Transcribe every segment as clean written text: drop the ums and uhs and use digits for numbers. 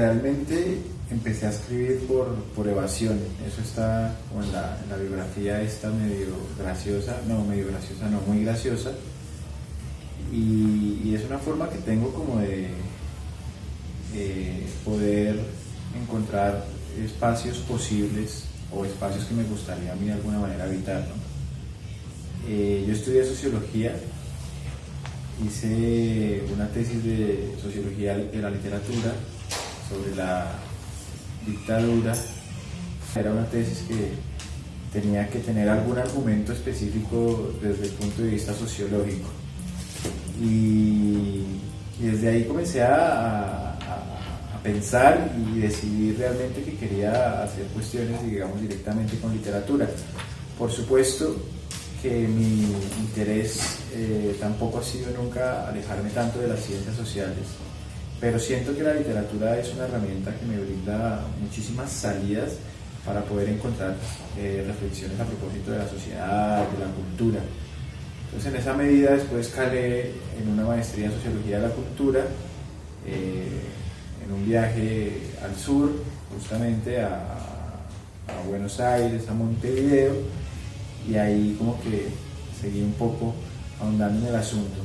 realmente empecé a escribir por evasión. Eso está como en la biografía esta medio graciosa, no, muy graciosa. Y es una forma que tengo como de poder encontrar espacios posibles o espacios que me gustaría a mí de alguna manera habitar, ¿no? Yo estudié sociología, hice una tesis de sociología de la literatura sobre la dictadura. Era una tesis que tenía que tener algún argumento específico desde el punto de vista sociológico. Y desde ahí comencé a pensar y decidir realmente que quería hacer cuestiones, digamos, directamente con literatura. Por supuesto que mi interés tampoco ha sido nunca alejarme tanto de las ciencias sociales, pero siento que la literatura es una herramienta que me brinda muchísimas salidas para poder encontrar reflexiones a propósito de la sociedad, de la cultura. Entonces, en esa medida después calé en una maestría en Sociología de la Cultura, en un viaje al sur, justamente a Buenos Aires, a Montevideo, y ahí como que seguí un poco ahondando en el asunto.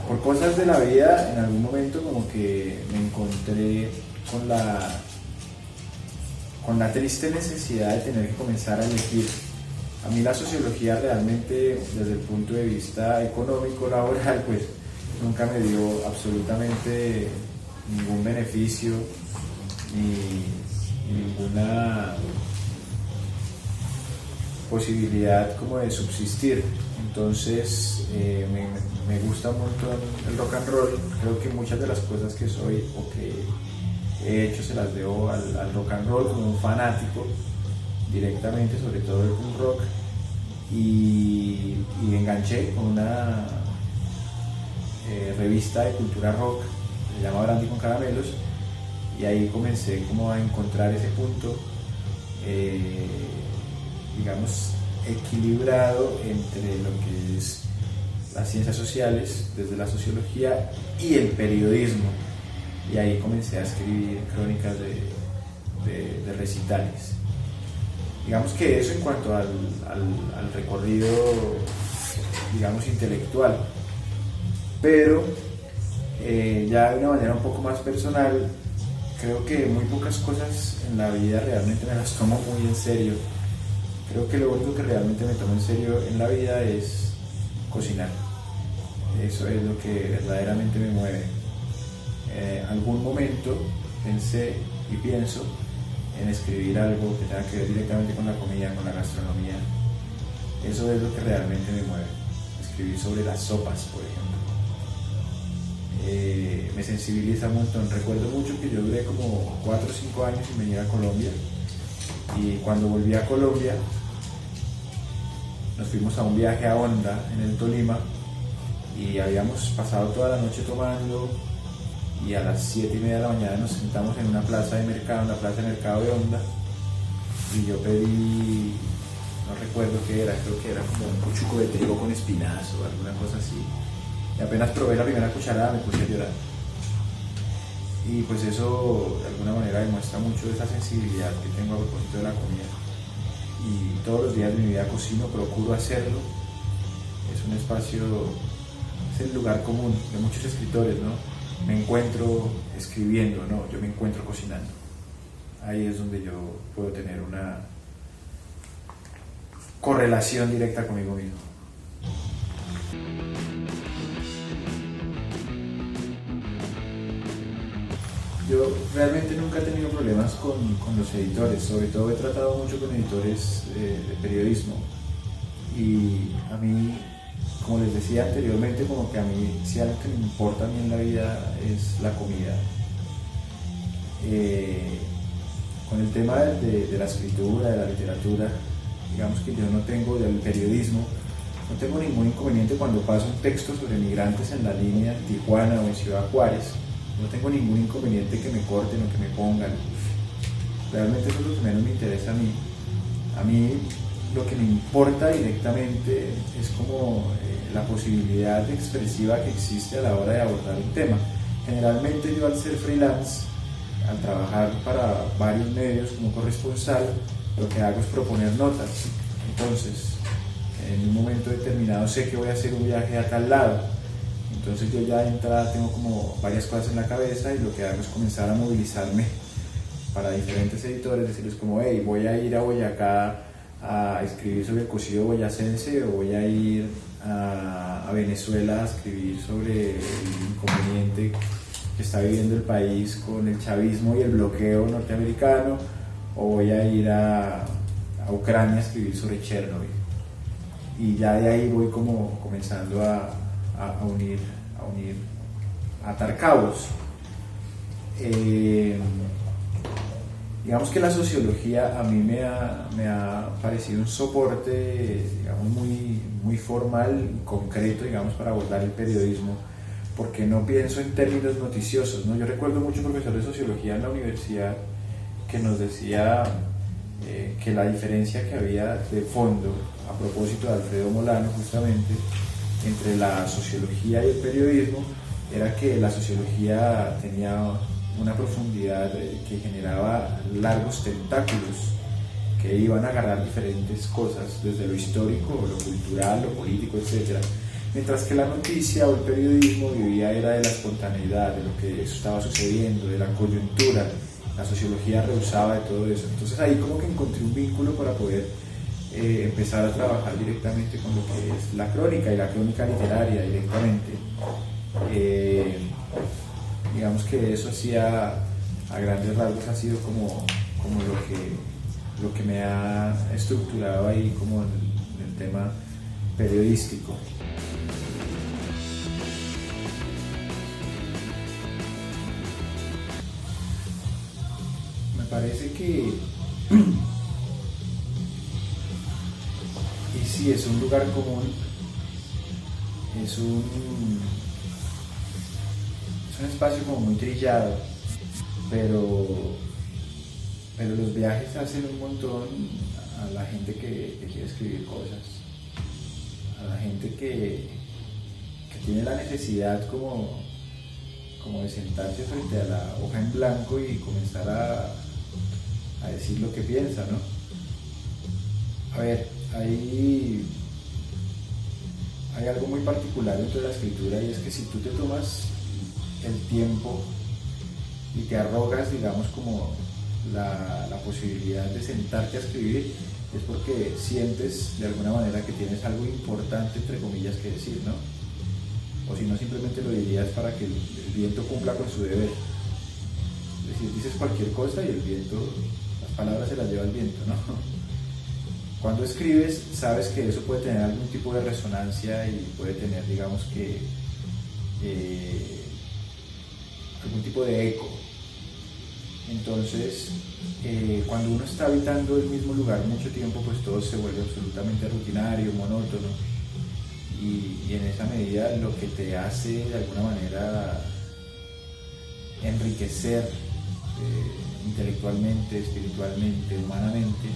Por cosas de la vida, en algún momento como que me encontré con la triste necesidad de tener que comenzar a elegir. A mí la sociología realmente, desde el punto de vista económico, laboral, pues nunca me dio absolutamente ningún beneficio ni ninguna posibilidad como de subsistir. Entonces me gusta un montón el rock and roll. Creo que muchas de las cosas que soy o que he hecho se las debo al rock and roll, como un fanático directamente, sobre todo el punk rock, y enganché con una revista de cultura rock, se llama Brandy con Caramelos, y ahí comencé como a encontrar ese punto, digamos, equilibrado entre lo que es las ciencias sociales, desde la sociología, y el periodismo, y ahí comencé a escribir crónicas de recitales. Digamos que eso en cuanto al recorrido, digamos, intelectual, pero ya de una manera un poco más personal, creo que muy pocas cosas en la vida realmente me las tomo muy en serio. Creo que lo único que realmente me tomo en serio en la vida es cocinar. Eso es lo que verdaderamente me mueve. Algún momento pensé y pienso en escribir algo que tenga que ver directamente con la comida, con la gastronomía. Eso es lo que realmente me mueve. Escribir sobre las sopas, por ejemplo. Me sensibiliza un montón. Recuerdo mucho que yo duré como 4 o 5 años sin venir a Colombia, y cuando volví a Colombia nos fuimos a un viaje a Honda en el Tolima, y habíamos pasado toda la noche tomando, y a las 7:30 de la mañana nos sentamos en una plaza de mercado, en la plaza de mercado de Honda, y yo pedí, no recuerdo qué era, creo que era como un cuchuco de trigo con espinazo o alguna cosa así, y apenas probé la primera cucharada me puse a llorar. Y pues eso de alguna manera demuestra mucho esa sensibilidad que tengo a propósito de la comida, y todos los días de mi vida cocino, procuro hacerlo. Es un espacio, es el lugar común de muchos escritores, ¿no? Me encuentro escribiendo, no, yo me encuentro cocinando. Ahí es donde yo puedo tener una correlación directa conmigo mismo. Yo realmente nunca he tenido problemas con los editores, sobre todo he tratado mucho con editores de periodismo, y a mí, como les decía anteriormente, como que a mí, si algo que me importa a mí en la vida es la comida. Con el tema de la escritura, de la literatura, digamos que yo no tengo, del periodismo, no tengo ningún inconveniente cuando paso un texto sobre migrantes en la línea en Tijuana o en Ciudad Juárez. No tengo ningún inconveniente que me corten o que me pongan. Realmente eso es lo que menos me interesa a mí. A mí lo que me importa directamente es como la posibilidad expresiva que existe a la hora de abordar un tema. Generalmente yo, al ser freelance, al trabajar para varios medios como corresponsal, lo que hago es proponer notas. Entonces, en un momento determinado sé que voy a hacer un viaje a tal lado. Entonces yo ya de entrada tengo como varias cosas en la cabeza y lo que hago es comenzar a movilizarme para diferentes editores, decirles como, hey, voy a ir a Boyacá a escribir sobre el cocido boyacense, o voy a ir a Venezuela a escribir sobre el inconveniente que está viviendo el país con el chavismo y el bloqueo norteamericano, o voy a ir a Ucrania a escribir sobre Chernobyl. Y ya de ahí voy como comenzando a atar cabos. Digamos que la sociología a mí me ha parecido un soporte, digamos, muy formal y concreto, digamos, para abordar el periodismo, porque no pienso en términos noticiosos, ¿no? Yo recuerdo mucho un profesor de sociología en la universidad que nos decía que la diferencia que había de fondo, a propósito de Alfredo Molano justamente, entre la sociología y el periodismo, era que la sociología tenía una profundidad que generaba largos tentáculos que iban a agarrar diferentes cosas, desde lo histórico, lo cultural, lo político, etc. Mientras que la noticia o el periodismo vivía era de la espontaneidad, de lo que estaba sucediendo, de la coyuntura. La sociología rehusaba de todo eso. Entonces ahí como que encontré un vínculo para poder empezar a trabajar directamente con lo que es la crónica y la crónica literaria directamente. Digamos que eso hacía, a grandes rasgos, ha sido como lo que me ha estructurado ahí como en el tema periodístico. Me parece que y sí, es un lugar común, es un espacio como muy trillado, pero los viajes hacen un montón a la gente que quiere escribir cosas, a la gente que tiene la necesidad como de sentarse frente a la hoja en blanco y comenzar a decir lo que piensa, ¿no? A ver, hay algo muy particular dentro de la escritura, y es que si tú te tomas el tiempo y te arrogas, digamos, como la posibilidad de sentarte a escribir, es porque sientes de alguna manera que tienes algo importante, entre comillas, que decir, ¿no? O si no, simplemente lo dirías para que el viento cumpla con su deber. Es decir, dices cualquier cosa y el viento, las palabras se las lleva el viento, ¿no? Cuando escribes, sabes que eso puede tener algún tipo de resonancia y puede tener, digamos que, algún tipo de eco. Entonces, cuando uno está habitando el mismo lugar mucho tiempo, pues todo se vuelve absolutamente rutinario, monótono, y en esa medida lo que te hace de alguna manera enriquecer intelectualmente, espiritualmente, humanamente,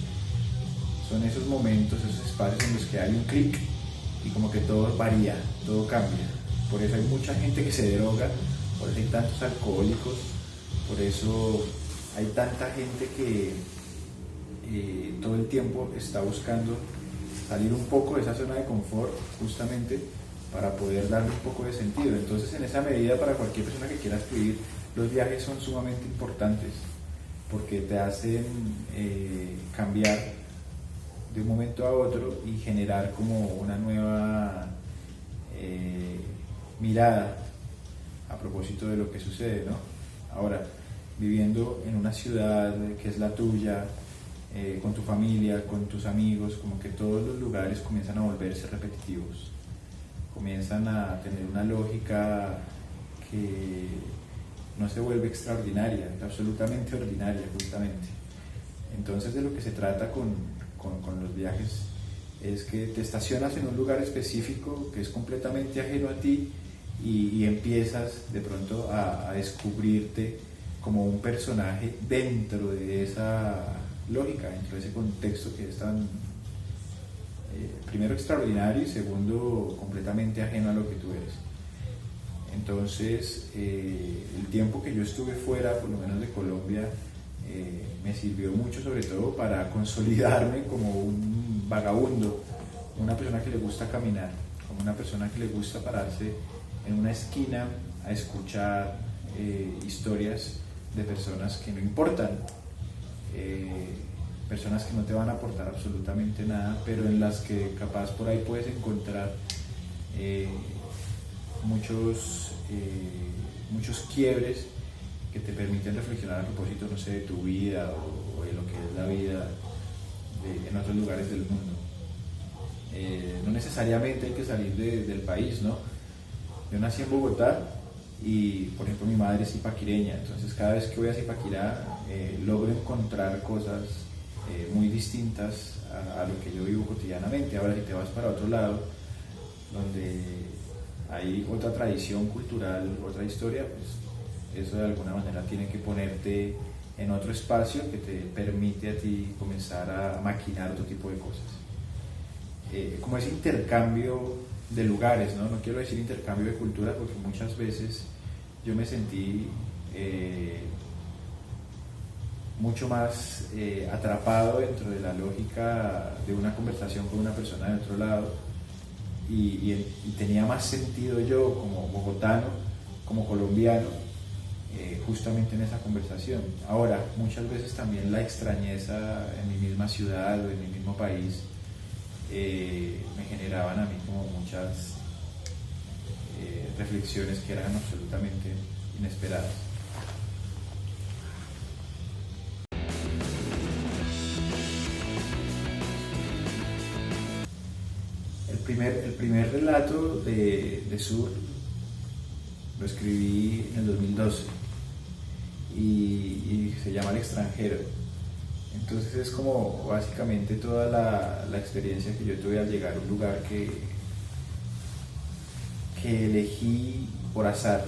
son esos momentos, esos espacios en los que hay un clic y como que todo varía, todo cambia. Por eso hay mucha gente que se droga, por eso hay tantos alcohólicos, por eso hay tanta gente que todo el tiempo está buscando salir un poco de esa zona de confort, justamente para poder darle un poco de sentido. Entonces, en esa medida, para cualquier persona que quiera escribir, los viajes son sumamente importantes, porque te hacen cambiar de un momento a otro y generar como una nueva mirada a propósito de lo que sucede, ¿no? Ahora, viviendo en una ciudad que es la tuya, con tu familia, con tus amigos, como que todos los lugares comienzan a volverse repetitivos, comienzan a tener una lógica que no se vuelve extraordinaria, es absolutamente ordinaria justamente. Entonces, de lo que se trata con los viajes es que te estacionas en un lugar específico que es completamente ajeno a ti y empiezas de pronto a descubrirte como un personaje dentro de esa lógica, dentro de ese contexto que es tan, primero, extraordinario, y segundo, completamente ajeno a lo que tú eres. Entonces, el tiempo que yo estuve fuera, por lo menos de Colombia, me sirvió mucho, sobre todo para consolidarme como un vagabundo, una persona que le gusta caminar, como una persona que le gusta pararse en una esquina a escuchar historias de personas que no importan, personas que no te van a aportar absolutamente nada, pero en las que capaz por ahí puedes encontrar muchos quiebres que te permiten reflexionar a propósito, no sé, de tu vida o de lo que es la vida en otros lugares del mundo. No necesariamente hay que salir del país, ¿no? Yo nací en Bogotá y, por ejemplo, mi madre es zipaquireña, entonces cada vez que voy a Zipaquirá logro encontrar cosas muy distintas a lo que yo vivo cotidianamente. Ahora, si te vas para otro lado, donde hay otra tradición cultural, otra historia, pues eso de alguna manera tiene que ponerte en otro espacio que te permite a ti comenzar a maquinar otro tipo de cosas. Como ese intercambio de lugares, ¿no? No quiero decir intercambio de cultura, porque muchas veces yo me sentí mucho más atrapado dentro de la lógica de una conversación con una persona de otro lado y tenía más sentido yo como bogotano, como colombiano, justamente en esa conversación. Ahora, muchas veces también la extrañeza en mi misma ciudad o en mi mismo país me generaban a mí como muchas reflexiones que eran absolutamente inesperadas. El primer relato de Sur lo escribí en el 2012 y se llama El extranjero. Entonces es como básicamente toda la experiencia que yo tuve al llegar a un lugar que elegí por azar.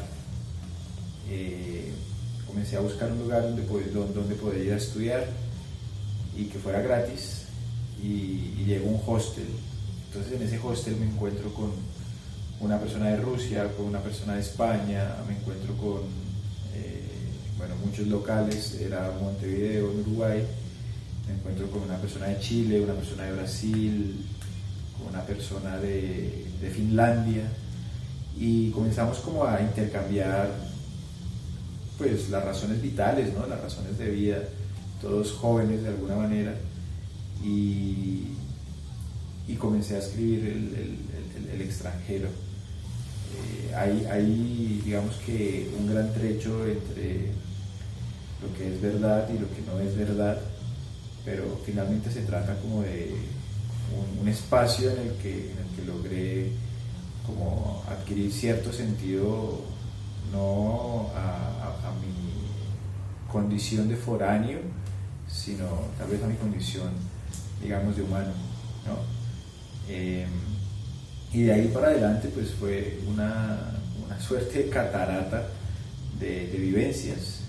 Comencé a buscar un lugar donde poder ir a estudiar y que fuera gratis y llegó a un hostel. Entonces en ese hostel me encuentro con una persona de Rusia, con una persona de España, me encuentro con muchos locales, era Montevideo, en Uruguay, me encuentro con una persona de Chile, una persona de Brasil, con una persona de Finlandia, y comenzamos como a intercambiar pues las razones vitales, ¿no? Las razones de vida, todos jóvenes de alguna manera, y comencé a escribir el extranjero. Hay digamos que un gran trecho entre lo que es verdad y lo que no es verdad, pero finalmente se trata como de un espacio en el que logré como adquirir cierto sentido, no a mi condición de foráneo, sino tal vez a mi condición, digamos, de humano, ¿no? Y de ahí para adelante pues fue una suerte de catarata de vivencias.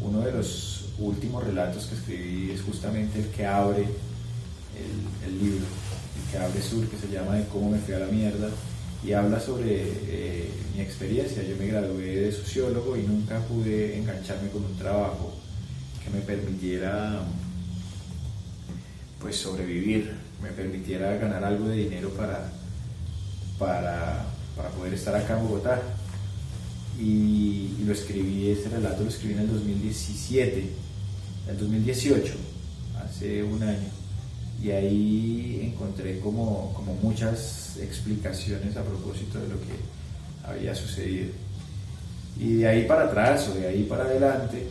Uno de los últimos relatos que escribí es justamente el que abre el libro, el que abre Sur, que se llama De cómo me fui a la mierda, y habla sobre mi experiencia. Yo me gradué de sociólogo y nunca pude engancharme con un trabajo que me permitiera pues sobrevivir, me permitiera ganar algo de dinero para poder estar acá en Bogotá. Y lo escribí, ese relato lo escribí en el 2017, el 2018, hace un año, y ahí encontré como muchas explicaciones a propósito de lo que había sucedido. Y de ahí para atrás o de ahí para adelante,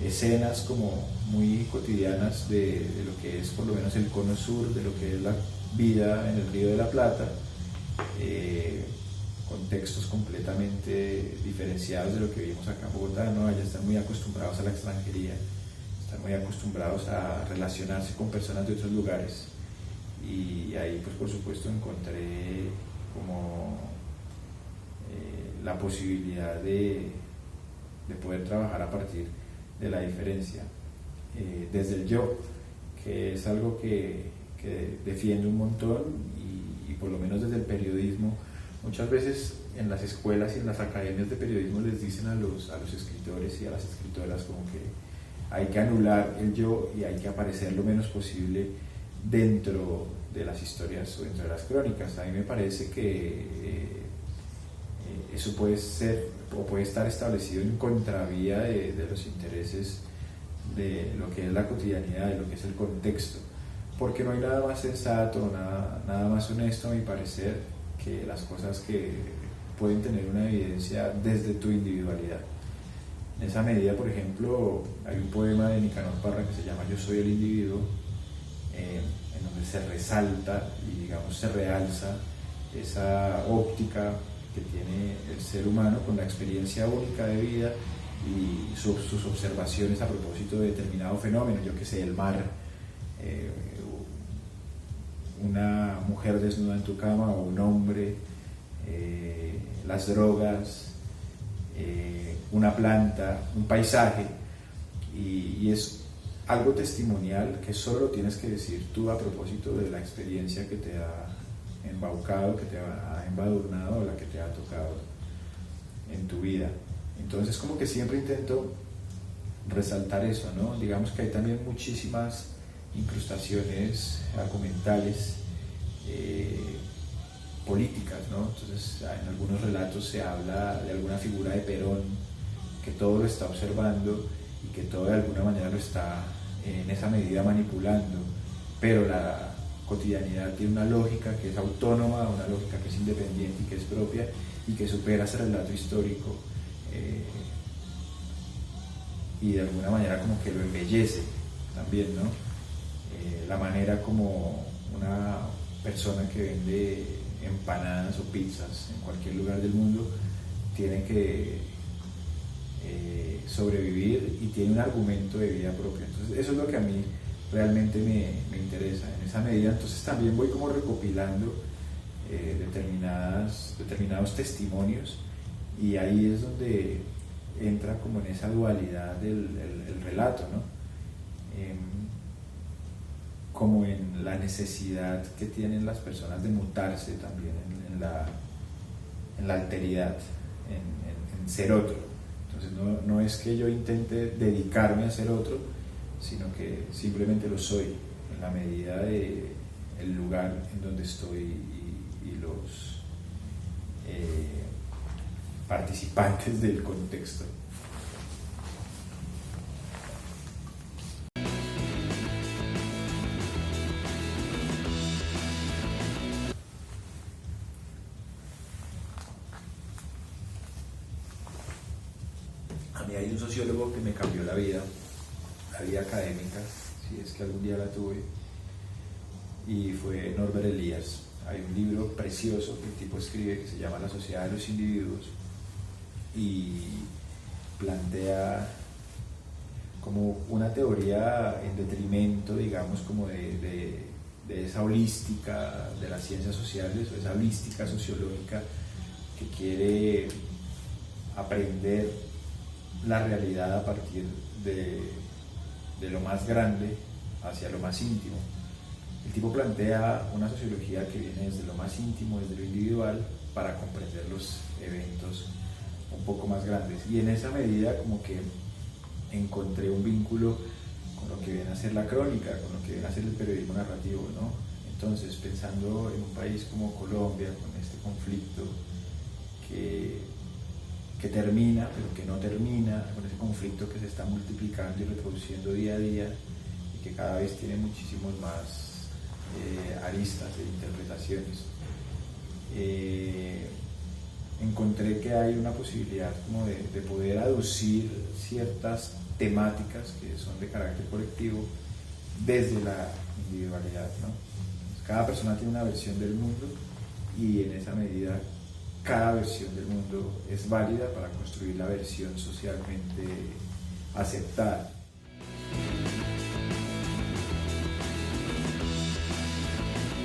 escenas como muy cotidianas de lo que es por lo menos el cono sur, de lo que es la vida en el Río de la Plata, contextos completamente diferenciados de lo que vivimos acá en Bogotá, ¿no? Allá están muy acostumbrados a la extranjería, están muy acostumbrados a relacionarse con personas de otros lugares, y ahí pues por supuesto encontré como la posibilidad de poder trabajar a partir de la diferencia, desde el yo, que es algo que defiendo un montón, y por lo menos desde el periodismo Muchas veces en las escuelas y en las academias de periodismo les dicen a los escritores y a las escritoras como que hay que anular el yo y hay que aparecer lo menos posible dentro de las historias o dentro de las crónicas. A mí me parece que eso puede ser o puede estar establecido en contravía de los intereses de lo que es la cotidianidad, de lo que es el contexto, porque no hay nada más sensato, nada más honesto a mi parecer que las cosas que pueden tener una evidencia desde tu individualidad. En esa medida, por ejemplo, hay un poema de Nicanor Parra que se llama Yo soy el individuo, en donde se resalta y digamos se realza esa óptica que tiene el ser humano con la experiencia única de vida y sus observaciones a propósito de determinado fenómeno, yo que sé, el mar, una mujer desnuda en tu cama o un hombre, las drogas, una planta, un paisaje, y es algo testimonial que solo lo tienes que decir tú a propósito de la experiencia que te ha embaucado, que te ha embadurnado o la que te ha tocado en tu vida. Entonces como que siempre intento resaltar eso, ¿no? Digamos que hay también muchísimas incrustaciones argumentales, políticas, ¿no? Entonces en algunos relatos se habla de alguna figura de Perón que todo lo está observando y que todo de alguna manera lo está en esa medida manipulando, pero la cotidianidad tiene una lógica que es autónoma, una lógica que es independiente y que es propia y que supera ese relato histórico, y de alguna manera como que lo embellece también, ¿no? La manera como una persona que vende empanadas o pizzas en cualquier lugar del mundo tiene que sobrevivir y tiene un argumento de vida propia. Entonces eso es lo que a mí realmente me interesa. En esa medida entonces también voy como recopilando determinados testimonios, y ahí es donde entra como en esa dualidad del el relato, ¿no? Como en la necesidad que tienen las personas de mutarse también en la alteridad, en ser otro. Entonces no es que yo intente dedicarme a ser otro, sino que simplemente lo soy en la medida de el lugar en donde estoy y los participantes del contexto. A mí hay un sociólogo que me cambió la vida académica, si es que algún día la tuve, y fue Norbert Elias. Hay un libro precioso que el tipo escribe que se llama La sociedad de los individuos y plantea como una teoría en detrimento, digamos, como de esa holística de las ciencias sociales o esa holística sociológica que quiere aprender la realidad a partir de lo más grande hacia lo más íntimo. El tipo plantea una sociología que viene desde lo más íntimo, desde lo individual, para comprender los eventos un poco más grandes. Y en esa medida como que encontré un vínculo con lo que viene a ser la crónica, con lo que viene a ser el periodismo narrativo, ¿no? Entonces, pensando en un país como Colombia, con este conflicto que termina, pero que no termina, con ese conflicto que se está multiplicando y reproduciendo día a día y que cada vez tiene muchísimos más aristas e interpretaciones, encontré que hay una posibilidad como de poder aducir ciertas temáticas que son de carácter colectivo desde la individualidad, ¿no? Cada persona tiene una versión del mundo y en esa medida cada versión del mundo es válida para construir la versión socialmente aceptada.